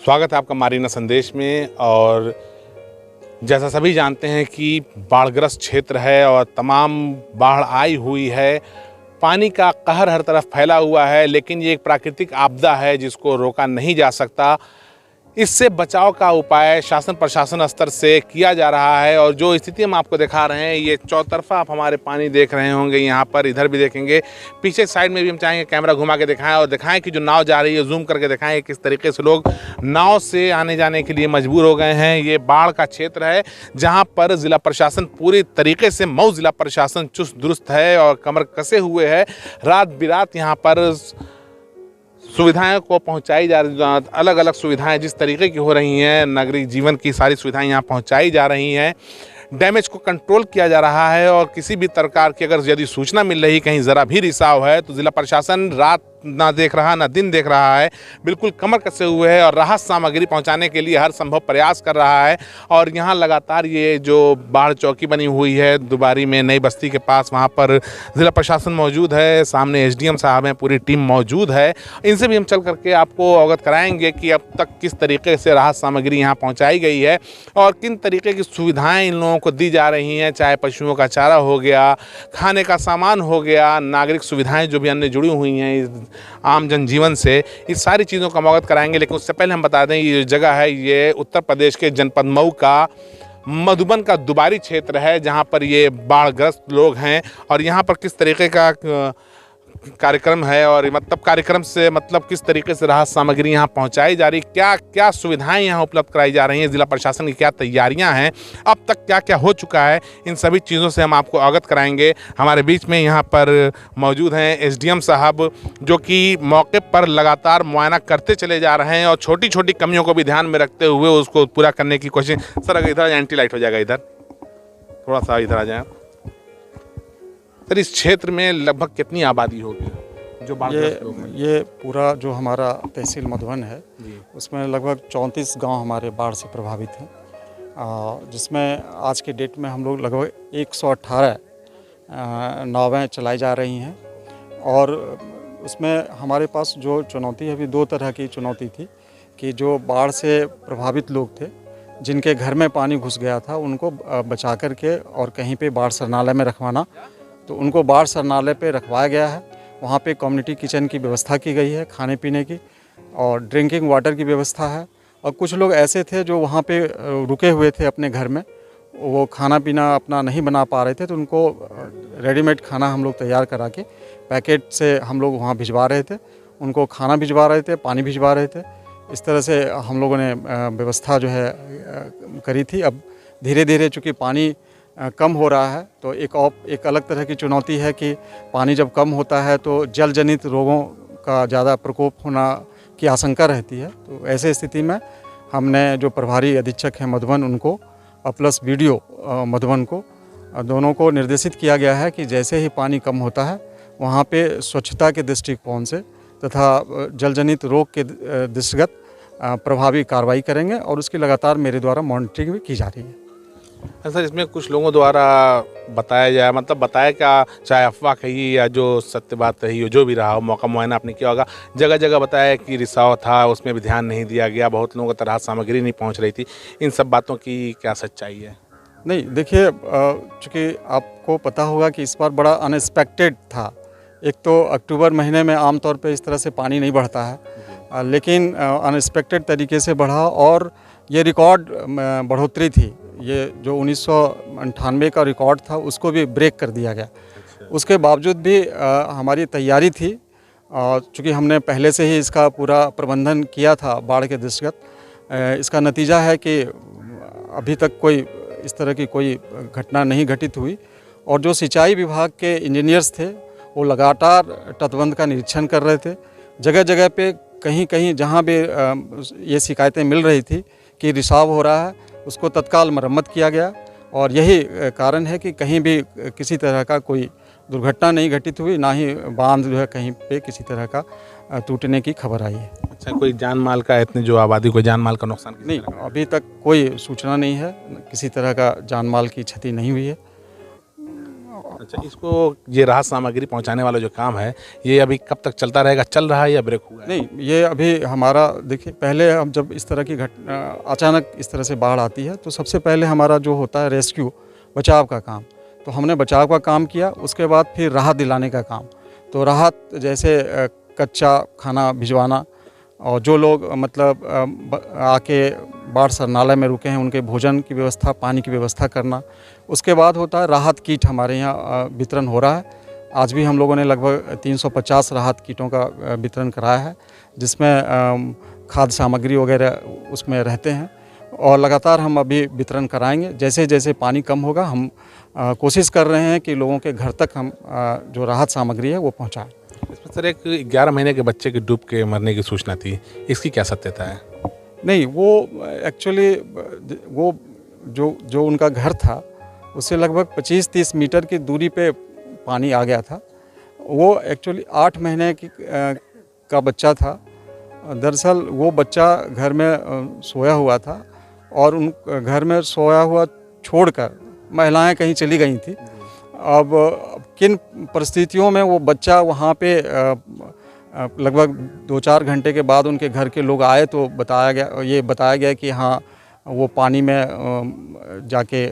स्वागत है आपका मारीना संदेश में। और जैसा सभी जानते हैं कि बाढ़ग्रस्त क्षेत्र है और तमाम बाढ़ आई हुई है, पानी का कहर हर तरफ फैला हुआ है, लेकिन ये एक प्राकृतिक आपदा है जिसको रोका नहीं जा सकता। इससे बचाव का उपाय शासन प्रशासन स्तर से किया जा रहा है और जो स्थिति हम आपको दिखा रहे हैं, ये चौतरफा आप हमारे पानी देख रहे होंगे, यहाँ पर इधर भी देखेंगे, पीछे साइड में भी हम चाहेंगे कैमरा घुमा के दिखाएं और दिखाएं कि जो नाव जा रही है जूम करके दिखाएं किस तरीके से लोग नाव से आने जाने के लिए मजबूर हो गए हैं। ये बाढ़ का क्षेत्र है जहाँ पर जिला प्रशासन पूरी तरीके से, मऊ जिला प्रशासन चुस्त दुरुस्त है और कमर कसे हुए है। रात बिरात यहाँ पर सुविधाएं को पहुंचाई जा रही, अलग अलग सुविधाएं जिस तरीके की हो रही हैं, नागरिक जीवन की सारी सुविधाएं यहां पहुंचाई जा रही हैं। डैमेज को कंट्रोल किया जा रहा है और किसी भी प्रकार की अगर यदि सूचना मिल रही कहीं ज़रा भी रिसाव है तो जिला प्रशासन रात ना देख रहा ना दिन देख रहा है, बिल्कुल कमर कसे हुए है और राहत सामग्री पहुंचाने के लिए हर संभव प्रयास कर रहा है। और यहाँ लगातार ये जो बाढ़ चौकी बनी हुई है दुबारी में नई बस्ती के पास, वहाँ पर ज़िला प्रशासन मौजूद है, सामने एसडीएम साहब हैं, पूरी टीम मौजूद है। इनसे भी हम चल करके आपको अवगत कराएंगे कि अब तक किस तरीके से राहत सामग्री यहाँ पहुँचाई गई है और किन तरीके की सुविधाएँ इन लोगों को दी जा रही हैं, चाहे पशुओं का चारा हो गया, खाने का सामान हो गया, नागरिक सुविधाएँ जो भी अन्य जुड़ी हुई हैं आम जनजीवन से, इस सारी चीज़ों का अवगत कराएंगे। लेकिन उससे पहले हम बता दें ये जगह है, ये उत्तर प्रदेश के जनपद मऊ का मधुबन का दुबारी क्षेत्र है जहां पर ये बाढ़ग्रस्त लोग हैं और यहां पर किस तरीके का कार्यक्रम है और मतलब कार्यक्रम से मतलब किस तरीके से राहत सामग्री यहां पहुंचाई जा रही, क्या क्या सुविधाएं यहां उपलब्ध कराई जा रही हैं, जिला प्रशासन की क्या तैयारियां हैं, अब तक क्या क्या हो चुका है, इन सभी चीज़ों से हम आपको अवगत कराएंगे। हमारे बीच में यहां पर मौजूद हैं एसडीएम साहब जो कि मौके पर लगातार मुआयना करते चले जा रहे हैं और छोटी छोटी कमियों को भी ध्यान में रखते हुए उसको पूरा करने की कोशिश। सर अगर इधर एंटी लाइट हो जाएगा, इधर थोड़ा सा इधर आ जाए। सर इस क्षेत्र में लगभग कितनी आबादी होगी जो बाढ़ग्रस्त लोग हैं? ये पूरा जो हमारा तहसील मधुबन है उसमें लगभग 34 गांव हमारे बाढ़ से प्रभावित हैं, जिसमें आज के डेट में हम लोग लगभग 118 नावें चलाई जा रही हैं। और उसमें हमारे पास जो चुनौती है, अभी दो तरह की चुनौती थी कि जो बाढ़ से प्रभावित लोग थे जिनके घर में पानी घुस गया था उनको बचा करके और कहीं पे बाढ़ शरणालय में रखवाना, तो उनको बाढ़ शरणालय पे रखवाया गया है। वहाँ पे कम्युनिटी किचन की व्यवस्था की गई है, खाने पीने की और ड्रिंकिंग वाटर की व्यवस्था है। और कुछ लोग ऐसे थे जो वहाँ पे रुके हुए थे अपने घर में, वो खाना पीना अपना नहीं बना पा रहे थे, तो उनको रेडीमेड खाना हम लोग तैयार करा के पैकेट से हम लोग वहाँ भिजवा रहे थे, उनको खाना भिजवा रहे थे, पानी भिजवा रहे थे। इस तरह से हम लोगों ने व्यवस्था जो है करी थी। अब धीरे धीरे चूँकि पानी कम हो रहा है तो एक अलग तरह की चुनौती है कि पानी जब कम होता है तो जल जनित रोगों का ज़्यादा प्रकोप होना की आशंका रहती है। तो ऐसे स्थिति में हमने जो प्रभारी अधीक्षक हैं मधुबन उनको प्लस वीडियो मधुबन को, दोनों को निर्देशित किया गया है कि जैसे ही पानी कम होता है वहाँ पे स्वच्छता के दृष्टिकोण से तथा जल जनित रोग के दृष्टिगत प्रभावी कार्रवाई करेंगे और उसकी लगातार मेरे द्वारा मॉनिटरिंग भी की जा रही है। सर इसमें कुछ लोगों द्वारा बताया जाए, मतलब बताया क्या, चाहे अफवाह कही या जो सत्य बात रही हो, जो भी रहा हो, मौका मुआयना आपने किया होगा, जगह जगह बताया कि रिसाव था, उसमें भी ध्यान नहीं दिया गया, बहुत लोगों को राहत सामग्री नहीं पहुंच रही थी, इन सब बातों की क्या सच्चाई है? नहीं देखिए, चूँकि आपको पता होगा कि इस बार बड़ा अनएक्सपेक्टेड था। एक तो अक्टूबर महीने में आमतौर पर इस तरह से पानी नहीं बढ़ता है, लेकिन अनएक्सपेक्टेड तरीके से बढ़ा और ये रिकॉर्ड बढ़ोतरी थी। ये जो 1998 का रिकॉर्ड था उसको भी ब्रेक कर दिया गया। उसके बावजूद भी हमारी तैयारी थी, चूँकि हमने पहले से ही इसका पूरा प्रबंधन किया था बाढ़ के दृष्टिगत। इसका नतीजा है कि अभी तक कोई इस तरह की कोई घटना नहीं घटित हुई और जो सिंचाई विभाग के इंजीनियर्स थे वो लगातार तटबंध का निरीक्षण कर रहे थे। जगह जगह पे कहीं कहीं जहाँ भी ये शिकायतें मिल रही थी कि रिसाव हो रहा है, उसको तत्काल मरम्मत किया गया और यही कारण है कि कहीं भी किसी तरह का कोई दुर्घटना नहीं घटित हुई, ना ही बांध जो है कहीं पे किसी तरह का टूटने की खबर आई है। अच्छा, कोई जान माल का, इतने जो आबादी, कोई जान माल का नुकसान नहीं, अभी तक कोई सूचना नहीं है, किसी तरह का जान माल की क्षति नहीं हुई है। अच्छा, इसको ये राहत सामग्री पहुंचाने वाला जो काम है, ये अभी कब तक चलता रहेगा? चल रहा है या ब्रेक हुआ है? नहीं, ये अभी हमारा देखिए, पहले हम जब इस तरह की घटना अचानक इस तरह से बाढ़ आती है तो सबसे पहले हमारा जो होता है रेस्क्यू, बचाव का काम। तो हमने बचाव का काम किया, उसके बाद फिर राहत दिलाने का काम। तो राहत जैसे कच्चा खाना भिजवाना, और जो लोग मतलब आके बाढ़ सरनालय में रुके हैं उनके भोजन की व्यवस्था, पानी की व्यवस्था करना। उसके बाद होता है राहत किट, हमारे यहाँ वितरण हो रहा है। आज भी हम लोगों ने लगभग 350 राहत किटों का वितरण कराया है, जिसमें खाद्य सामग्री वगैरह उसमें रहते हैं, और लगातार हम अभी वितरण कराएंगे। जैसे जैसे पानी कम होगा हम कोशिश कर रहे हैं कि लोगों के घर तक हम जो राहत सामग्री है वो पहुँचाएँ। इसमें सर एक 11 महीने के बच्चे की डूब के मरने की सूचना थी, इसकी क्या सत्यता है? नहीं, वो एक्चुअली वो जो उनका घर था उससे लगभग 25-30 मीटर की दूरी पे पानी आ गया था। वो एक्चुअली 8 महीने का बच्चा था। दरअसल वो बच्चा घर में सोया हुआ था, और उन घर में सोया हुआ छोड़कर महिलाएं कहीं चली गई थी। अब किन परिस्थितियों में वो बच्चा वहाँ पे लगभग 2-4 घंटे के बाद उनके घर के लोग आए तो बताया गया कि हाँ, वो पानी में जाके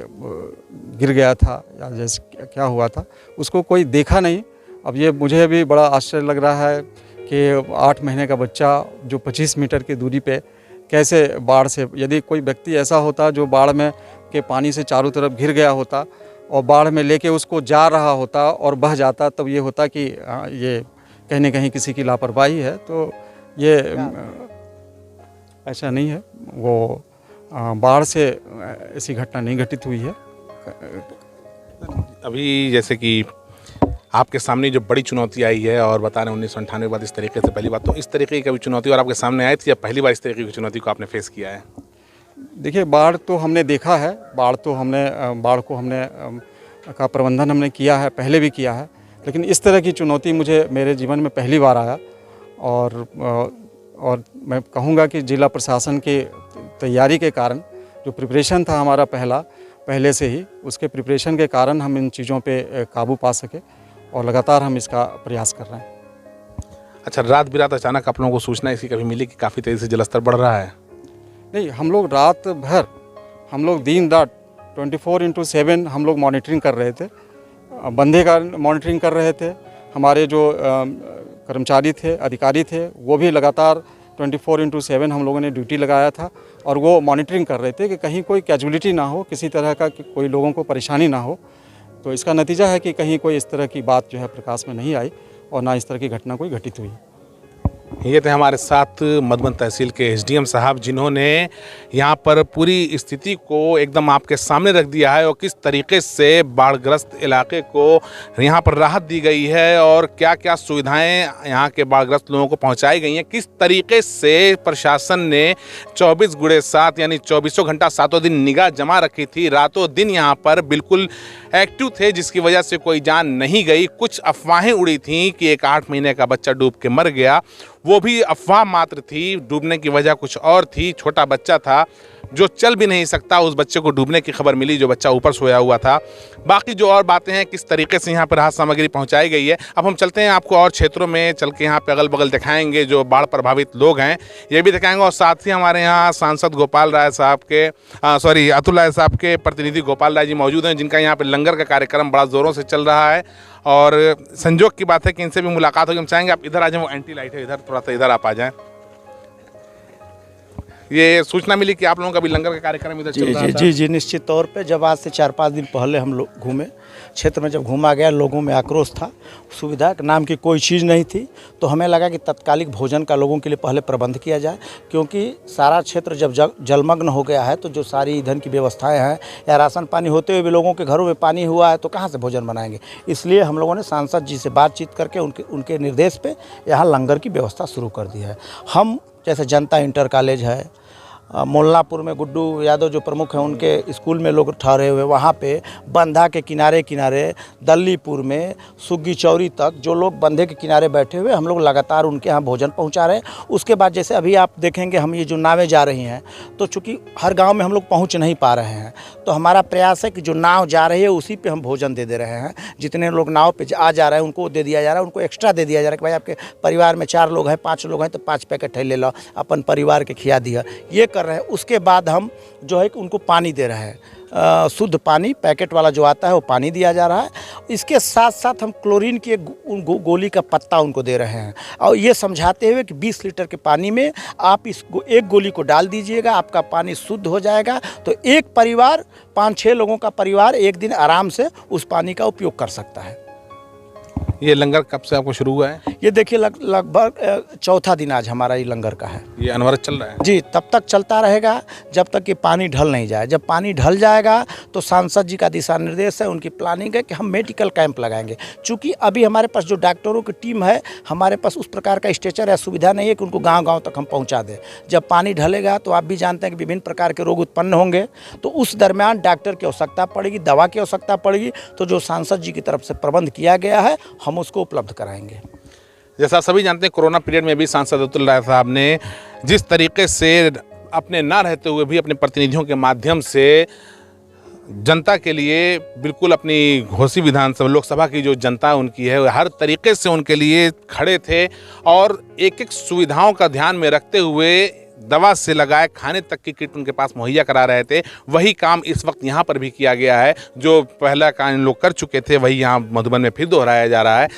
गिर गया था, या जैसे क्या हुआ था उसको कोई देखा नहीं। अब ये मुझे भी बड़ा आश्चर्य लग रहा है कि 8 महीने का बच्चा जो 25 मीटर की दूरी पे कैसे बाढ़ से, यदि कोई व्यक्ति ऐसा होता जो बाढ़ में के पानी से चारों तरफ घिर गया होता और बाढ़ में लेके उसको जा रहा होता और बह जाता, तब ये होता कि ये कहीं न कहीं किसी की लापरवाही है। तो ये ऐसा नहीं है, वो बाढ़ से ऐसी घटना नहीं घटित हुई है। अभी जैसे कि आपके सामने जो बड़ी चुनौती आई है, और बता रहे हैं 1998 के बाद इस तरीके से, पहली बात तो इस तरीके की कभी चुनौती और आपके सामने आई थी या पहली बार इस तरीके की चुनौती को आपने फेस किया है? देखिए, बाढ़ तो हमने देखा है, बाढ़ को हमने का प्रबंधन हमने किया है, पहले भी किया है, लेकिन इस तरह की चुनौती मुझे मेरे जीवन में पहली बार आया। और मैं कहूँगा कि जिला प्रशासन के तैयारी के कारण, जो प्रिपरेशन था हमारा पहले से ही, उसके प्रिपरेशन के कारण हम इन चीज़ों पे काबू पा सके, और लगातार हम इसका प्रयास कर रहे हैं। अच्छा, रात बिरात अचानक आप लोगों को सूचना इसकी कभी मिली कि काफ़ी तेज़ी से जलस्तर बढ़ रहा है? नहीं, हम लोग रात भर, हम लोग दिन रात 24/7 हम लोग मॉनिटरिंग कर रहे थे, बंधे का मॉनिटरिंग कर रहे थे। हमारे जो कर्मचारी थे, अधिकारी थे, वो भी लगातार 24/7 हम लोगों ने ड्यूटी लगाया था, और वो मॉनिटरिंग कर रहे थे कि कहीं कोई कैजुअलिटी ना हो, किसी तरह का कोई लोगों को परेशानी ना हो। तो इसका नतीजा है कि कहीं कोई इस तरह की बात जो है प्रकाश में नहीं आई, और ना इस तरह की घटना कोई घटित हुई। ये थे हमारे साथ मधुबन तहसील के एसडीएम साहब, जिन्होंने यहाँ पर पूरी स्थिति को एकदम आपके सामने रख दिया है, और किस तरीके से बाढ़ग्रस्त इलाके को यहाँ पर राहत दी गई है, और क्या क्या सुविधाएं यहाँ के बाढ़ग्रस्त लोगों को पहुँचाई गई हैं, किस तरीके से प्रशासन ने 24/7 यानी 24 घंटा 7 दिन निगाह जमा रखी थी। रातों दिन यहाँ पर बिल्कुल एक्टिव थे, जिसकी वजह से कोई जान नहीं गई। कुछ अफवाहें उड़ी थीं कि एक 8 महीने का बच्चा डूब के मर गया, वो भी अफवाह मात्र थी। डूबने की वजह कुछ और थी। छोटा बच्चा था जो चल भी नहीं सकता, उस बच्चे को डूबने की खबर मिली, जो बच्चा ऊपर सोया हुआ था। बाकी जो और बातें हैं, किस तरीके से यहाँ पर राहत सामग्री पहुँचाई गई है, अब हम चलते हैं, आपको और क्षेत्रों में चल के यहाँ पे अगल बगल दिखाएंगे जो बाढ़ प्रभावित लोग हैं, ये भी दिखाएंगे। और साथ ही हमारे यहाँ सांसद गोपाल राय साहब के अतुल राय साहब के प्रतिनिधि गोपाल राय जी मौजूद हैं, जिनका यहाँ पर लंगर का कार्यक्रम बड़ा ज़ोरों से चल रहा है। और संजोग की बात है कि इनसे भी मुलाकात होगी। हम चाहेंगे आप इधर आ जाएं, वो एंटी लाइट है इधर, थोड़ा सा इधर आप आ जाएं। ये सूचना मिली कि आप लोगों का भी लंगर का कार्यक्रम इधर चल रहा था? जी, निश्चित तौर पे जब आज से 4-5 दिन पहले हम लोग घूमे क्षेत्र में, जब घूमा गया, लोगों में आक्रोश था, सुविधा नाम की कोई चीज़ नहीं थी, तो हमें लगा कि तत्कालिक भोजन का लोगों के लिए पहले प्रबंध किया जाए, क्योंकि सारा क्षेत्र जब जलमग्न हो गया है तो जो सारी ईंधन की व्यवस्थाएं हैं या राशन पानी होते हुए भी लोगों के घरों में पानी हुआ है, तो कहाँ से भोजन बनाएंगे। इसलिए हम लोगों ने सांसद जी से बातचीत करके उनके निर्देश पर यहाँ लंगर की व्यवस्था शुरू कर दी है। हम जैसे जनता इंटर कॉलेज है, मोल्लापुर में गुड्डू यादव जो प्रमुख हैं उनके स्कूल में लोग ठहरे हुए, वहाँ पे बंधा के किनारे किनारे दल्लीपुर में सुग्गी चौरी तक जो लोग बंधे के किनारे बैठे हुए, हम लोग लगातार उनके यहाँ भोजन पहुँचा रहे हैं। उसके बाद जैसे अभी आप देखेंगे हम ये जो नावें जा रही हैं, तो चूँकि हर गाँव में हम लोग पहुँच नहीं पा रहे हैं, तो हमारा प्रयास है कि जो नाव जा रही है उसी पे हम भोजन दे रहे हैं। जितने लोग नाव पे आ जा रहे हैं उनको दे दिया जा रहा है, उनको एक्स्ट्रा दे दिया जा रहा है कि भाई आपके परिवार में 4 लोग हैं, 5 लोग हैं, तो 5 पैकेट है ले लो, अपन परिवार के खिया दिया, ये कर रहे हैं। उसके बाद हम जो है कि उनको पानी दे रहे हैं, शुद्ध पानी पैकेट वाला जो आता है वो पानी दिया जा रहा है। इसके साथ साथ हम क्लोरीन की गोली का पत्ता उनको दे रहे हैं और ये समझाते हुए कि 20 लीटर के पानी में आप इस एक गोली को डाल दीजिएगा, आपका पानी शुद्ध हो जाएगा। तो एक परिवार 5-6 लोगों का परिवार एक दिन आराम से उस पानी का उपयोग कर सकता है। ये लंगर कब से आपको शुरू हुआ है? ये देखिए लगभग चौथा दिन आज हमारा ये लंगर का है। ये अनवरत चल रहा है जी, तब तक चलता रहेगा जब तक कि पानी ढल नहीं जाए। जब पानी ढल जाएगा तो सांसद जी का दिशा निर्देश है, उनकी प्लानिंग है कि हम मेडिकल कैंप लगाएंगे। चूँकि अभी हमारे पास जो डॉक्टरों की टीम है, हमारे पास उस प्रकार का स्ट्रेचर या सुविधा नहीं है कि उनको गाँव-गाँव तक हम पहुँचा दें। जब पानी ढलेगा तो आप भी जानते हैं कि विभिन्न प्रकार के रोग उत्पन्न होंगे, तो उस दरमियान डॉक्टर की आवश्यकता पड़ेगी, दवा की आवश्यकता पड़ेगी। तो जो सांसद जी की तरफ से प्रबंध किया गया है हम उसको उपलब्ध कराएंगे। जैसा सभी जानते हैं, कोरोना पीरियड में भी सांसद अतुल राय साहब ने जिस तरीके से अपने ना रहते हुए भी अपने प्रतिनिधियों के माध्यम से जनता के लिए बिल्कुल अपनी घोसी विधानसभा लोकसभा की जो जनता उनकी है हर तरीके से उनके लिए खड़े थे और एक एक सुविधाओं का ध्यान में रखते हुए दवा से लगाए खाने तक की किट उनके पास मुहैया करा रहे थे। वही काम इस वक्त यहाँ पर भी किया गया है। जो पहला काम इन लोग कर चुके थे वही यहाँ मधुबन में फिर दोहराया जा रहा है।